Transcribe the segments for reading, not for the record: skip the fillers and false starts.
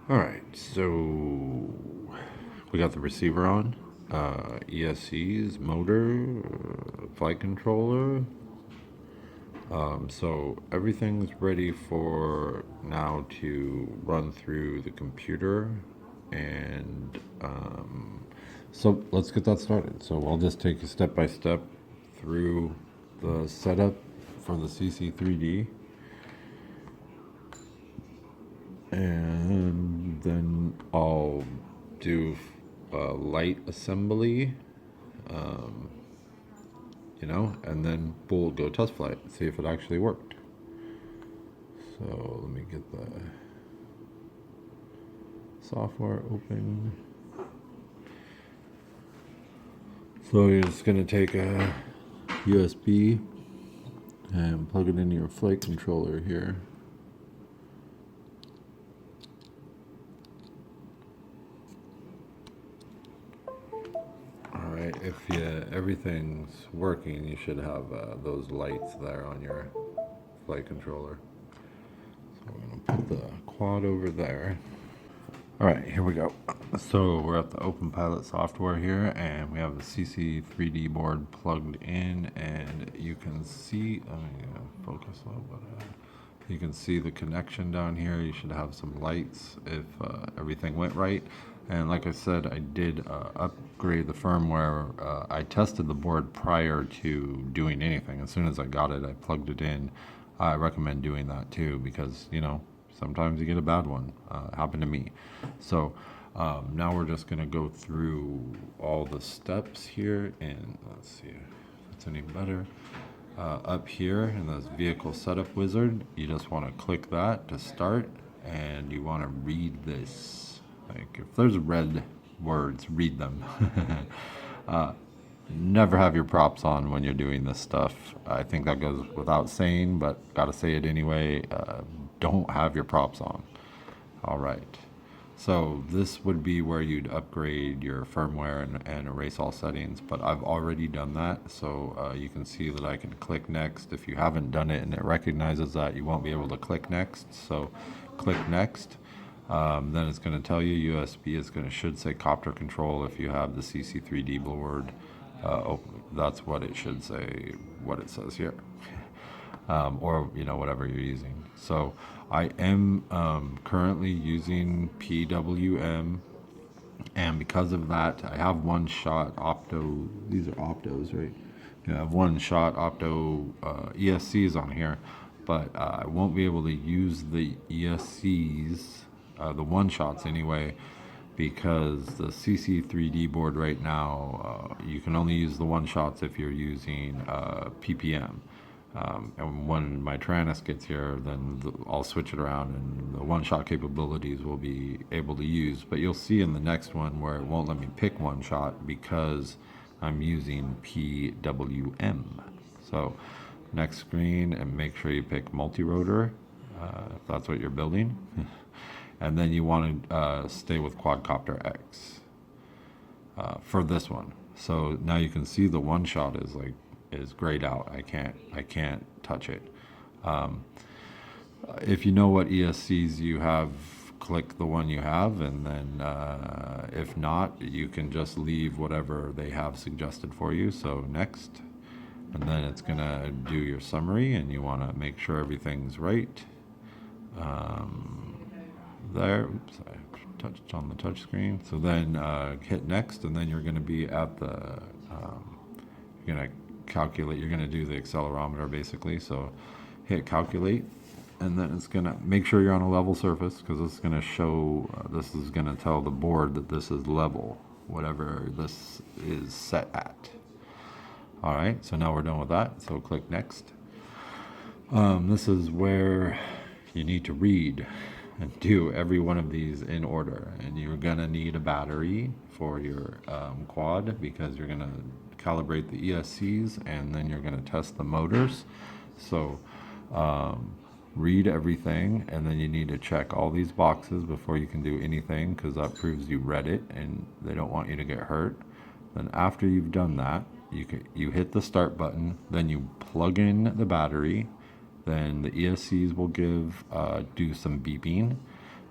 Alright, so we got the receiver on, ESCs, motor, flight controller. So everything's ready for now to run through the computer, and so let's get that started. So I'll just take you step by step through the setup for the CC3D, and then I'll do light assembly, and then we'll go test flight, see if it actually worked. So let me get the software open. So you're just going to take a USB and plug it into your flight controller here. Alright, if everything's working, you should have those lights there on your flight controller. So we're going to put the quad over there. Alright, here we go. So we're at the Open Pilot software here, and we have the CC3D board plugged in, and you can see, let me focus a little bit. You can see the connection down here. You should have some lights if everything went right. And like I said, I did upgrade the firmware. I tested the board prior to doing anything. As soon as I got it, I plugged it in. I recommend doing that too, because sometimes you get a bad one. It happened to me. So now we're just going to go through all the steps here, and let's see if it's any better. Up here in this vehicle setup wizard, you just want to click that to start, and you want to read this. Like, if there's red words, read them. Never have your props on when you're doing this stuff. I think that goes without saying, but gotta say it anyway. Don't have your props on. All right. So this would be where you'd upgrade your firmware and erase all settings, but I've already done that. So you can see that I can click next. If you haven't done it and it recognizes that, you won't be able to click next. So click next. Then it's going to tell you USB should say copter control if you have the CC3D board. That's what it should say, what it says here. Or whatever you're using. So I am currently using PWM, and because of that, I have one shot opto. These are optos, right? Yeah, I have one shot opto ESCs on here, but I won't be able to use the ESCs, the one shots anyway, because the CC3D board right now, you can only use the one shots if you're using PPM. And when my Tyrannus gets here, then I'll switch it around, and the one-shot capabilities will be able to use. But you'll see in the next one where it won't let me pick one shot because I'm using PWM. So next screen, and make sure you pick multi-rotor if that's what you're building. And then you want to stay with quadcopter X for this one. So now you can see the one shot is grayed out. I can't touch it. If you know what ESCs you have, click the one you have, and then if not, you can just leave whatever they have suggested for you. So next, and then it's gonna do your summary, and you want to make sure everything's right. There, oops, I touched on the touch screen. So then hit next, and then you're going to be at the you're going to calculate, you're going to do the accelerometer basically. So hit calculate, and then it's going to make sure you're on a level surface, because this is going to show, this is going to tell the board that this is level, whatever this is set at. All right, so now we're done with that. So click next. This is where you need to read and do every one of these in order, and you're gonna need a battery for your quad, because you're gonna calibrate the ESCs, and then you're gonna test the motors. So read everything, and then you need to check all these boxes before you can do anything, because that proves you read it and they don't want you to get hurt. Then after you've done that, you hit the start button, then you plug in the battery. Then the ESCs will do some beeping.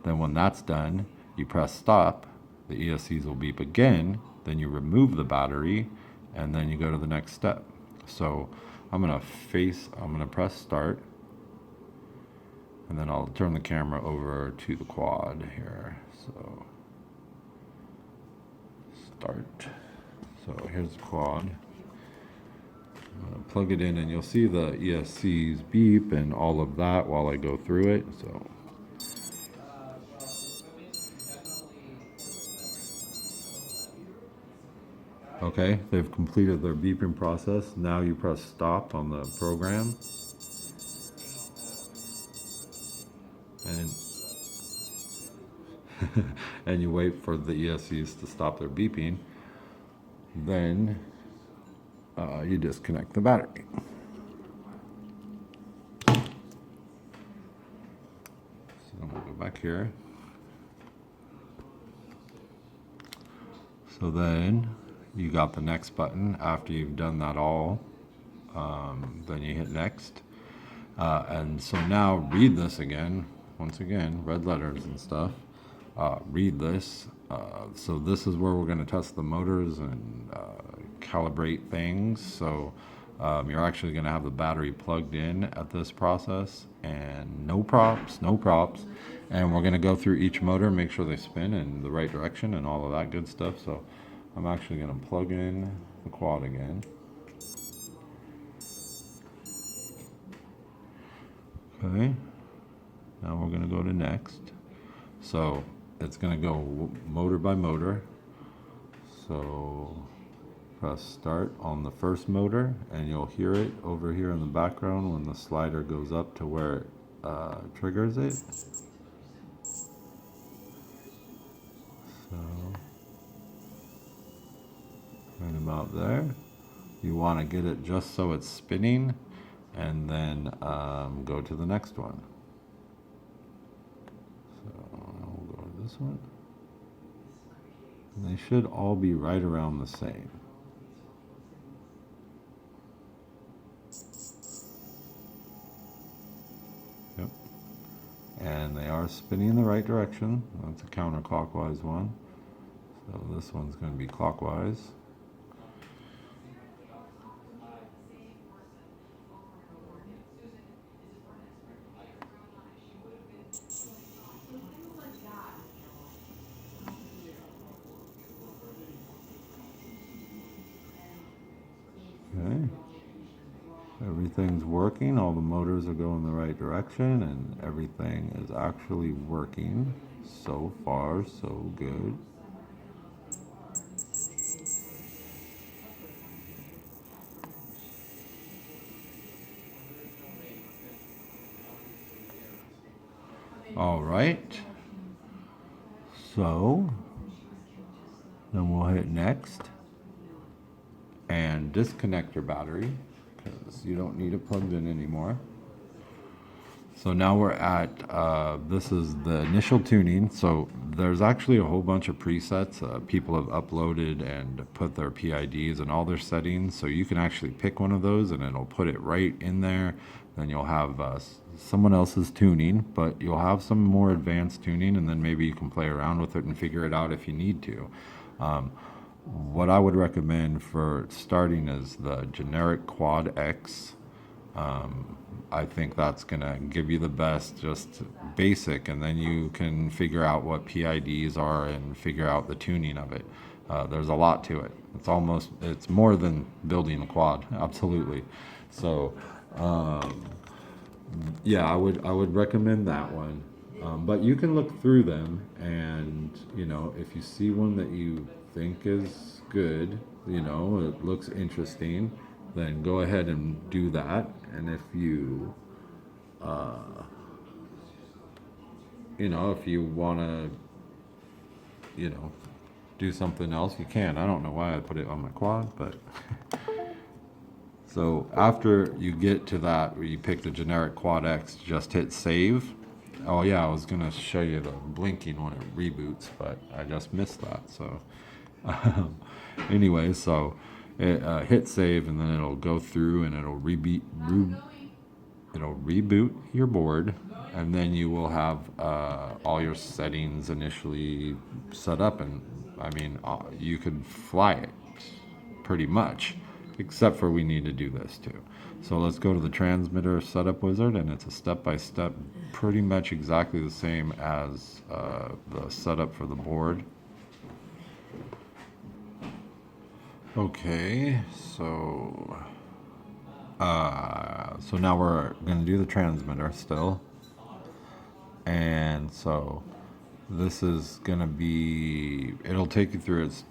Then when that's done, you press stop, the ESCs will beep again, then you remove the battery, and then you go to the next step. So I'm gonna press start, and then I'll turn the camera over to the quad here. So start. So here's the quad. I'm gonna plug it in, and you'll see the ESCs beep and all of that while I go through it. So okay, they've completed their beeping process. Now you press stop on the program. And and you wait for the ESCs to stop their beeping. Then you disconnect the battery. So then we'll go back here. So then you got the next button after you've done that all. Then you hit next. And so now read this again. Once again, red letters and stuff. Read this. So this is where we're going to test the motors and calibrate things. So you're actually going to have the battery plugged in at this process, and no props. And we're going to go through each motor, make sure they spin in the right direction and all of that good stuff. So I'm actually going to plug in the quad again. Okay, now we're going to go to next. So it's going to go motor by motor. So press start on the first motor, and you'll hear it over here in the background when the slider goes up to where it triggers it. So right about there. You want to get it just so it's spinning, and then go to the next one. So we'll go to this one. And they should all be right around the same. Yep. And they are spinning in the right direction. That's a counterclockwise one. So this one's going to be clockwise. Okay. Everything's working, all the motors are going the right direction, and everything is actually working. So far, so good. All right. So then we'll hit next and disconnect your battery because you don't need it plugged in anymore. So now we're at, this is the initial tuning. So there's actually a whole bunch of presets people have uploaded and put their PIDs and all their settings. So you can actually pick one of those and it'll put it right in there. Then you'll have someone else's tuning, but you'll have some more advanced tuning, and then maybe you can play around with it and figure it out if you need to. What I would recommend for starting is the generic Quad X. I think that's gonna give you the best, just basic, and then you can figure out what PIDs are and figure out the tuning of it. There's a lot to it. It's more than building a quad, absolutely. So yeah, I would recommend that one. But you can look through them, and if you see one that you think is good, it looks interesting, then go ahead and do that. And if you if you want to do something else, you can. I don't know why I put it on my quad, but so after you get to that where you pick the generic Quad X, just hit save. Oh yeah, I was gonna show you the blinking when it reboots, but I just missed that. So anyway, so it, hit save, and then it'll go through and it'll it'll reboot your board, and then you will have all your settings initially set up, and I mean, you could fly it pretty much, except for we need to do this too. So let's go to the transmitter setup wizard, and it's a step-by-step, pretty much exactly the same as the setup for the board. Okay, so now we're going to do the transmitter still. And so this is going to be, it'll take you through its.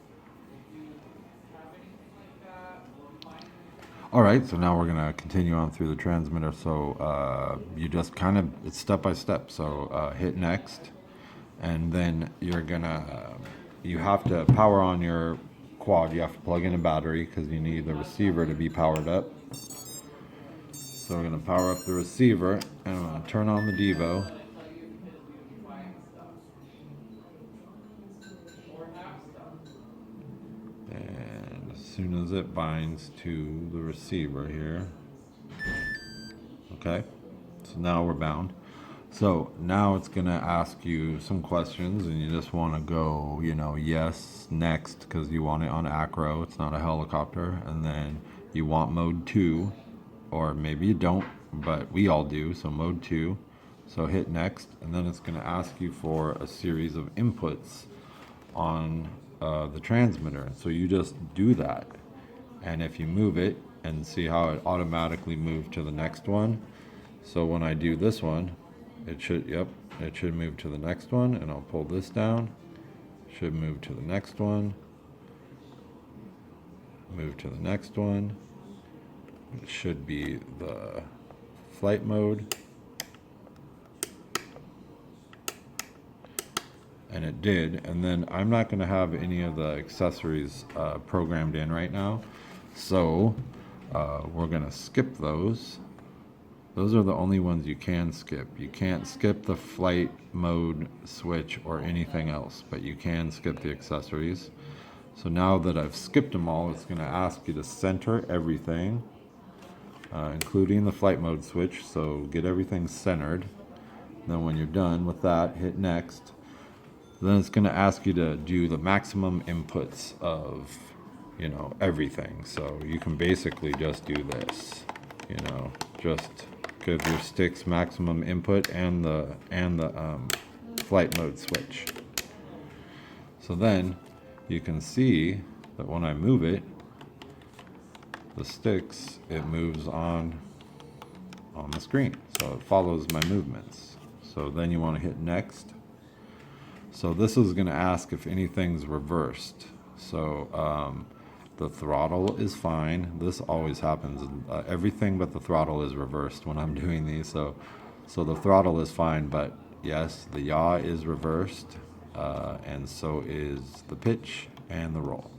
All right, so now we're going to continue on through the transmitter. So you just kind of, it's step by step. So hit next, and then you're going to, you have to power on your quad. You have to plug in a battery because you need the receiver to be powered up. So we're going to power up the receiver, and I'm going to turn on the Devo. And as soon as it binds to the receiver here. Okay, so now we're bound. So now it's going to ask you some questions, and you just want to go, you know, yes, next, because you want it on acro. It's not a helicopter. And then you want mode 2. Or maybe you don't, but we all do, so mode 2. So hit next, and then it's going to ask you for a series of inputs on the transmitter. So you just do that, and if you move it, and see how it automatically moved to the next one. So when I do this one, it should, yep, it should move to the next one, and I'll pull this down. Should move to the next one. Move to the next one. It should be the flight mode. And it did. And then I'm not going to have any of the accessories programmed in right now. So we're going to skip those. Those are the only ones you can skip. You can't skip the flight mode switch or anything else, but you can skip the accessories. So now that I've skipped them all, it's going to ask you to center everything. Including the flight mode switch, so get everything centered. Then when you're done with that, hit next. Then it's going to ask you to do the maximum inputs of, you know, everything. So you can basically just do this, you know, just give your sticks maximum input and the flight mode switch. So then you can see that when I move it, the sticks, it moves on the screen, so it follows my movements. So then you want to hit next. So this is going to ask if anything's reversed. So the throttle is fine. This always happens. Everything but the throttle is reversed when I'm doing these. So the throttle is fine, but yes, the yaw is reversed, and so is the pitch and the roll.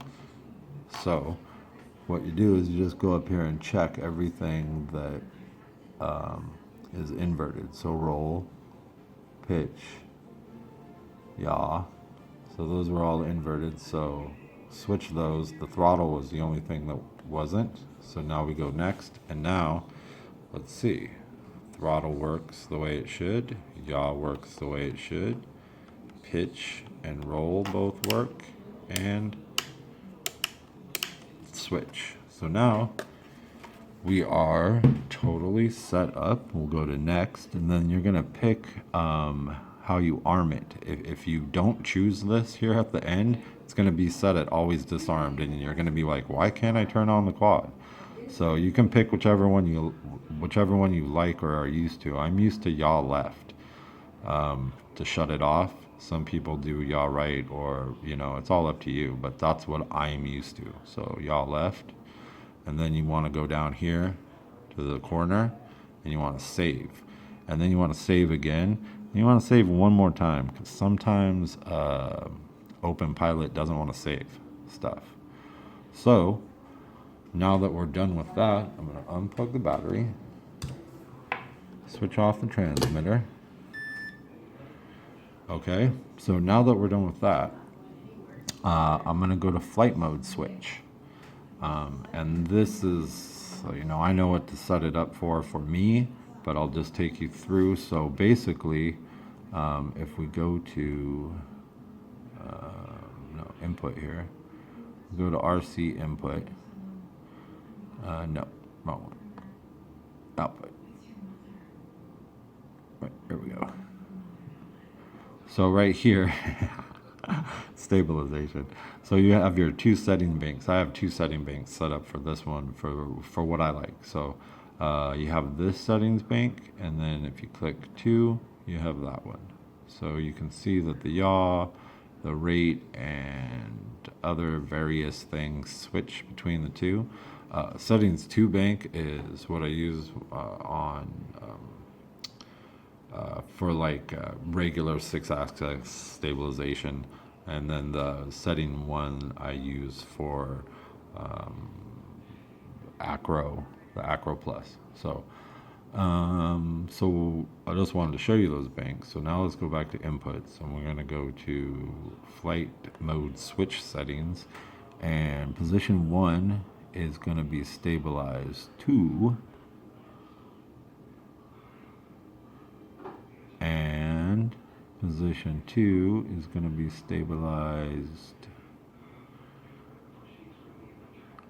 So what you do is you just go up here and check everything that is inverted. So roll, pitch, yaw. So those were all inverted. So switch those. The throttle was the only thing that wasn't. So now we go next. And now, let's see. Throttle works the way it should. Yaw works the way it should. Pitch and roll both work. And switch. So now we are totally set up. We'll go to next, and then you're gonna pick how you arm it. If you don't choose this here at the end, it's gonna be set at always disarmed, and you're gonna be like, why can't I turn on the quad? So you can pick whichever one you like or are used to. I'm used to yaw left to shut it off. Some people do yaw right, or, you know, it's all up to you, but that's what I'm used to. So yaw left, and then you want to go down here to the corner, and you want to save. And then you want to save again, and you want to save one more time, because sometimes OpenPilot doesn't want to save stuff. So now that we're done with that, I'm going to unplug the battery, switch off the transmitter. Okay, so now that we're done with that, I'm going to go to flight mode switch. And this is, you know, I know what to set it up for me. but I'll just take you through. So basically, if we go to no input here, go to RC input. No, wrong one. Output. Right, there we go. So right here, stabilization. So you have your two setting banks. I have two setting banks set up for this one for what I like. So you have this settings bank, and then if you click 2, you have that one. So you can see that the yaw, the rate, and other various things switch between the two. Settings 2 bank is what I use for like regular 6-axis stabilization, and then the setting 1 I use for acro, the acro plus. So I just wanted to show you those banks. So now let's go back to inputs, and we're going to go to flight mode switch settings, and position 1 is going to be stabilized 2, and position 2 is going to be stabilized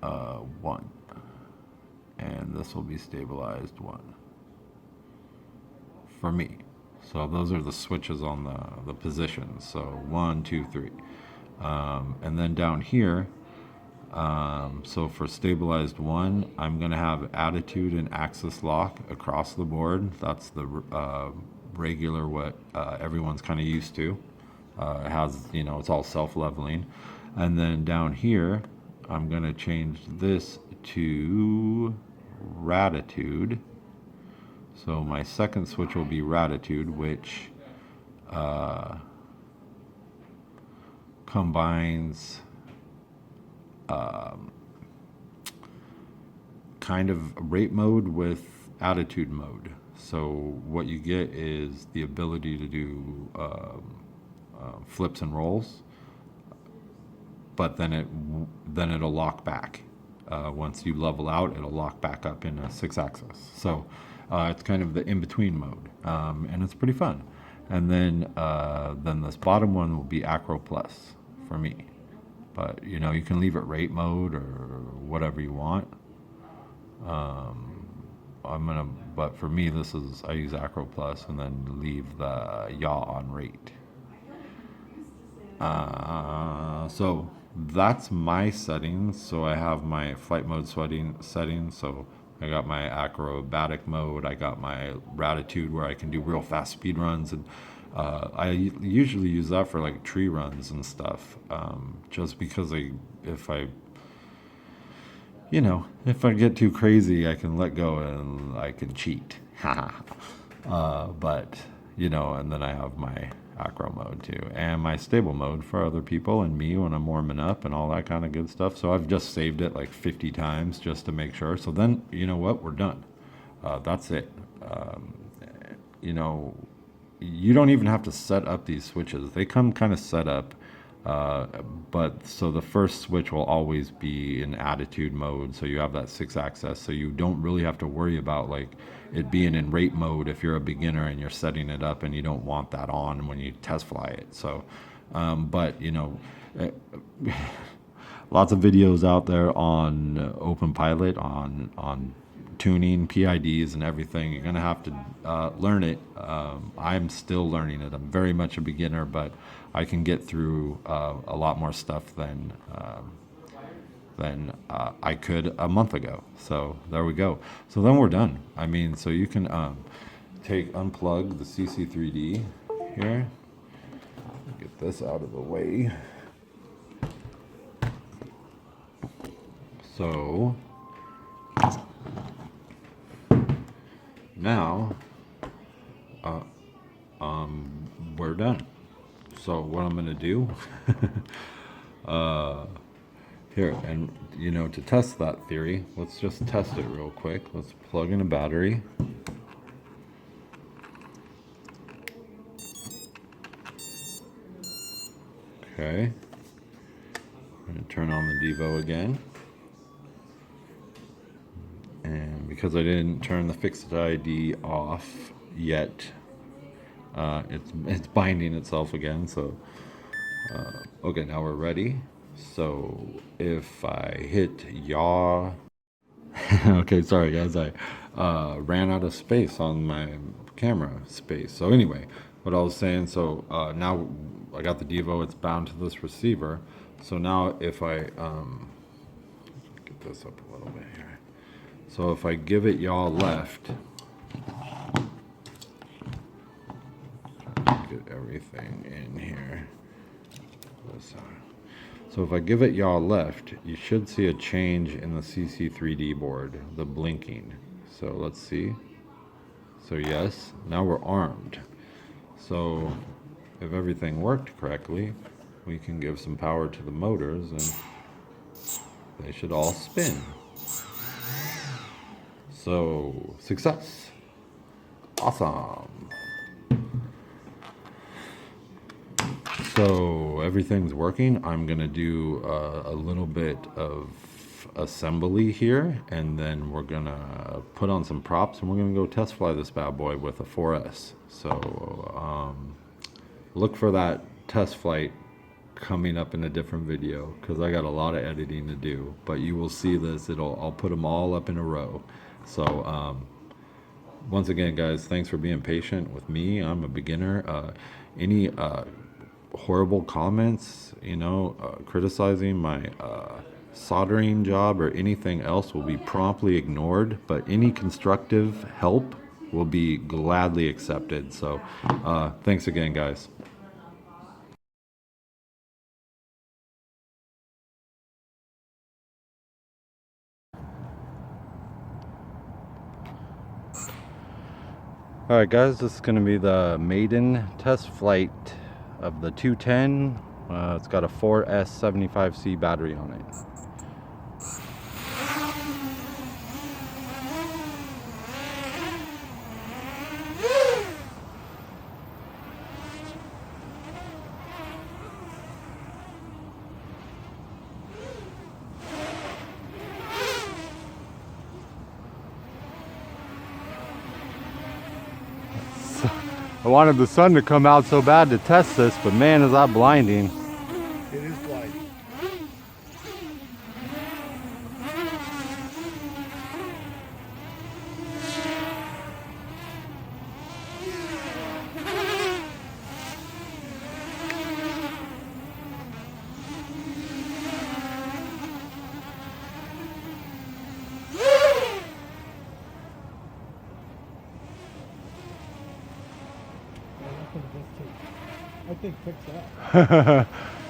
1, and this will be stabilized 1 for me. So those are the switches on the positions. So 1, 2, 3, and then down here, so for stabilized 1, I'm going to have attitude and axis lock across the board. That's the regular, what everyone's kind of used to. It has, it's all self-leveling. And then down here, I'm going to change this to ratitude. So my second switch will be ratitude, which combines kind of rate mode with attitude mode. So what you get is the ability to do flips and rolls, but then it'll lock back. Once you level out, it'll lock back up in a 6-axis. So it's kind of the in-between mode, and it's pretty fun. And then this bottom one will be acro plus for me. But you can leave it rate mode or whatever you want. But for me, I use acro plus and then leave the yaw on rate. So that's my settings. So I have my flight mode settings. So I got my acrobatic mode. I got my ratitude where I can do real fast speed runs, and I usually use that for like tree runs and stuff. Just because if I get too crazy, I can let go and I can cheat. But and then I have my acro mode too, and my stable mode for other people and me when I'm warming up and all that kind of good stuff. So I've just saved it like 50 times just to make sure. So then, we're done. That's it. You don't even have to set up these switches. They come kind of set up. But so the first switch will always be in attitude mode. So you have that 6-axis. So you don't really have to worry about like it being in rate mode if you're a beginner and you're setting it up and you don't want that on when you test fly it. So, but lots of videos out there on OpenPilot on tuning PIDs and everything. You're gonna have to learn it. I'm still learning it. I'm very much a beginner, but I can get through a lot more stuff than I could a month ago. So there we go. So then we're done. So you can unplug the CC3D here. Get this out of the way. So now we're done. So what I'm gonna do here, and to test that theory, let's just test it real quick. Let's plug in a battery. Okay, I'm gonna turn on the Devo again, and because I didn't turn the fixed ID off yet, it's binding itself again. So okay, now we're ready. So if I hit yaw, okay, sorry guys, I ran out of space on my camera space. So anyway, what I was saying, so now I got the Devo, it's bound to this receiver. So now if I get this up a little bit here. So if I give it yaw left, get everything in here. So if I give it yaw left, you should see a change in the CC3D board, the blinking. So let's see. So yes, now we're armed. So if everything worked correctly, we can give some power to the motors and they should all spin. So success. Awesome. So everything's working. I'm gonna do a little bit of assembly here, and then we're gonna put on some props and we're gonna go test fly this bad boy with a 4S. So look for that test flight coming up in a different video, because I got a lot of editing to do, but you will see this. I'll put them all up in a row. So once again guys, thanks for being patient with me. I'm a beginner. Any horrible comments, criticizing my soldering job or anything else will be promptly ignored, but any constructive help will be gladly accepted. So thanks again guys. Alright guys, this is going to be the Maiden test flight of the 210. It's got a 4S75C battery on it. I wanted the sun to come out so bad to test this, but man, is that blinding. It is blinding. I think fix that.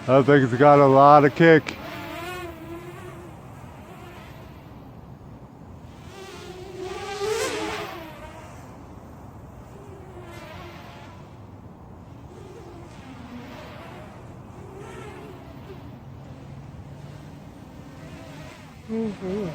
I think it's got a lot of kick. Mm-hmm.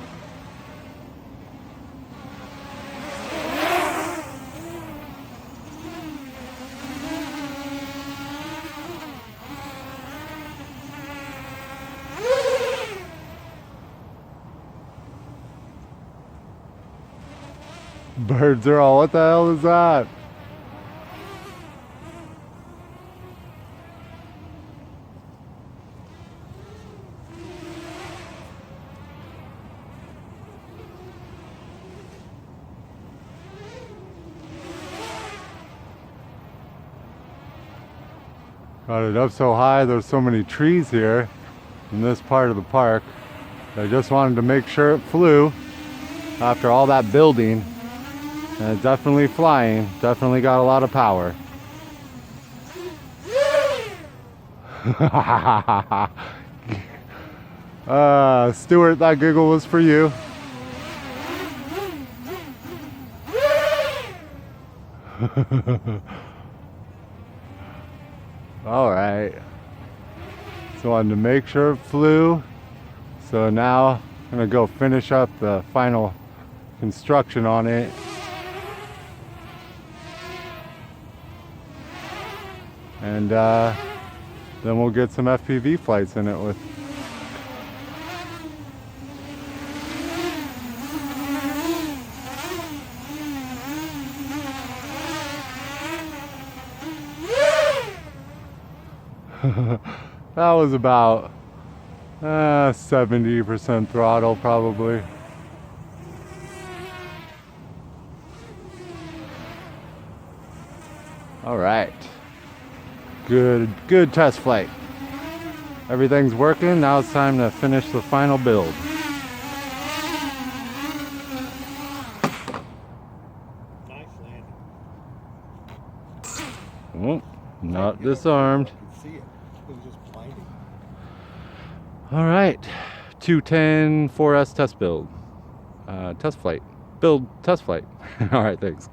Birds are all, what the hell is that? Got it up so high, there's so many trees here in this part of the park. I just wanted to make sure it flew after all that building. And it's definitely flying, definitely got a lot of power. Stuart, that giggle was for you. Alright. So I wanted to make sure it flew. So now I'm going to go finish up the final construction on it. And then we'll get some FPV flights in it with. That was about 70% throttle probably. All right. Good test flight. Everything's working. Now it's time to finish the final build. Nice landing. Oh, not disarmed. You can see it. It was just blinding. All right. 210 4S test build. Test flight. Build test flight. All right, thanks.